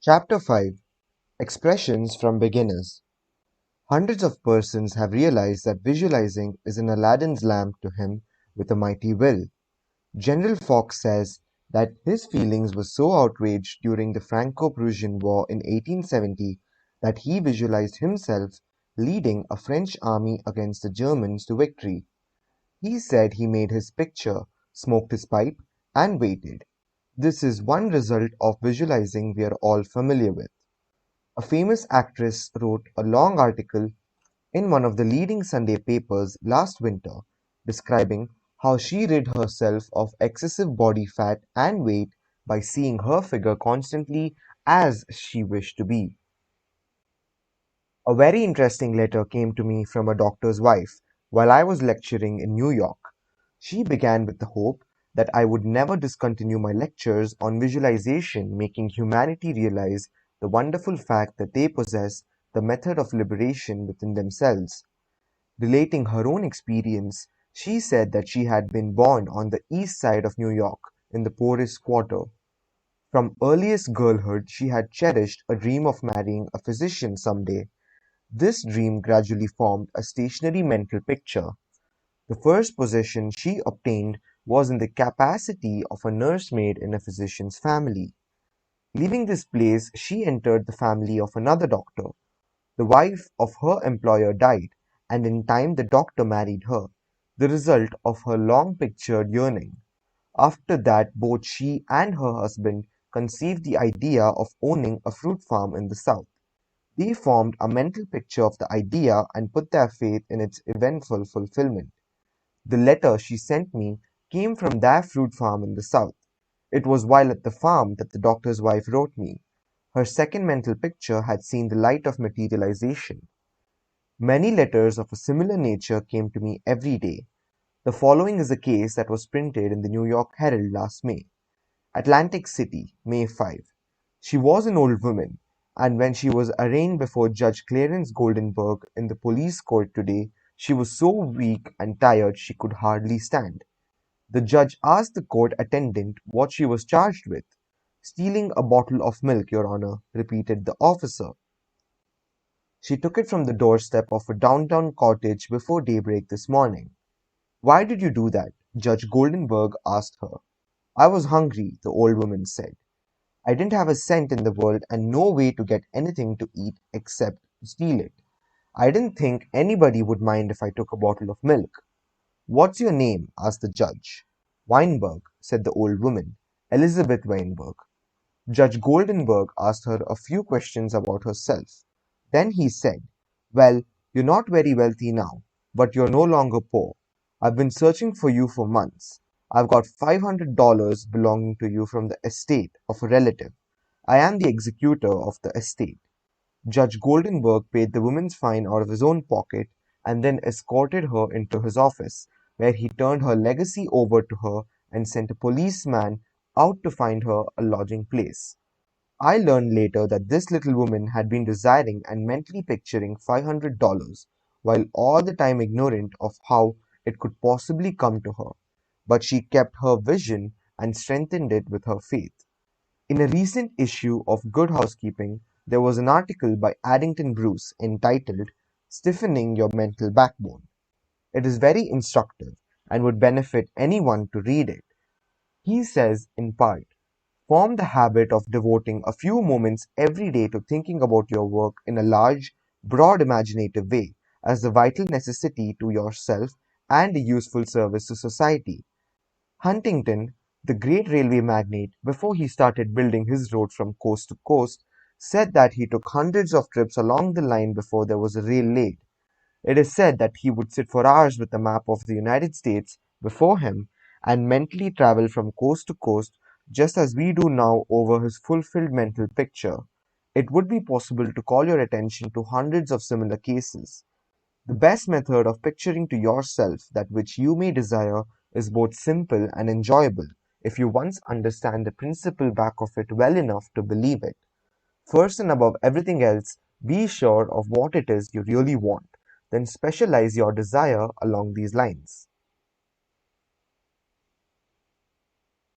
Chapter 5 Expressions from Beginners. Hundreds of persons have realized that visualizing is an Aladdin's lamp to him with a mighty will. General Fox says that his feelings were so outraged during the Franco-Prussian War in 1870 that he visualized himself leading a French army against the Germans to victory. He said he made his picture, smoked his pipe, and waited. This is one result of visualizing we are all familiar with. A famous actress wrote a long article in one of the leading Sunday papers last winter describing how she rid herself of excessive body fat and weight by seeing her figure constantly as she wished to be. A very interesting letter came to me from a doctor's wife while I was lecturing in New York. She began with the hope that I would never discontinue my lectures on visualization, making humanity realize the wonderful fact that they possess the method of liberation within themselves. Relating her own experience, she said that she had been born on the east side of New York, in the poorest quarter. From earliest girlhood, she had cherished a dream of marrying a physician someday. This dream gradually formed a stationary mental picture. The first position she obtained was in the capacity of a nursemaid in a physician's family. Leaving this place, she entered the family of another doctor. The wife of her employer died, and in time the doctor married her, the result of her long-pictured yearning. After that both she and her husband conceived the idea of owning a fruit farm in the South. They formed a mental picture of the idea and put their faith in its eventual fulfillment. The letter she sent me came from their fruit farm in the South. It was while at the farm that the doctor's wife wrote me. Her second mental picture had seen the light of materialization. Many letters of a similar nature came to me every day. The following is a case that was printed in the New York Herald last May. Atlantic City, May 5. She was an old woman, and when she was arraigned before Judge Clarence Goldenberg in the police court today, she was so weak and tired she could hardly stand. The judge asked the court attendant what she was charged with. "Stealing a bottle of milk, Your Honor," repeated the officer. "She took it from the doorstep of a downtown cottage before daybreak this morning." "Why did you do that?" Judge Goldenberg asked her. "I was hungry," the old woman said. "I didn't have a cent in the world and no way to get anything to eat except to steal it. I didn't think anybody would mind if I took a bottle of milk." "What's your name?" asked the judge. "Weinberg," said the old woman. "Elizabeth Weinberg." Judge Goldenberg asked her a few questions about herself. Then he said, "Well, you're not very wealthy now, but you're no longer poor. I've been searching for you for months. I've got $500 belonging to you from the estate of a relative. I am the executor of the estate." Judge Goldenberg paid the woman's fine out of his own pocket and then escorted her into his office, where he turned her legacy over to her and sent a policeman out to find her a lodging place. I learned later that this little woman had been desiring and mentally picturing $500, while all the time ignorant of how it could possibly come to her. But she kept her vision and strengthened it with her faith. In a recent issue of Good Housekeeping, there was an article by Addington Bruce entitled "Stiffening Your Mental Backbone." It is very instructive and would benefit anyone to read it. He says, in part, "Form the habit of devoting a few moments every day to thinking about your work in a large, broad imaginative way, as a vital necessity to yourself and a useful service to society." Huntington, the great railway magnate, before he started building his road from coast to coast, said that he took hundreds of trips along the line before there was a rail laid. It is said that he would sit for hours with a map of the United States before him and mentally travel from coast to coast, just as we do now over his fulfilled mental picture. It would be possible to call your attention to hundreds of similar cases. The best method of picturing to yourself that which you may desire is both simple and enjoyable, if you once understand the principle back of it well enough to believe it. First and above everything else, be sure of what it is you really want, then specialize your desire along these lines.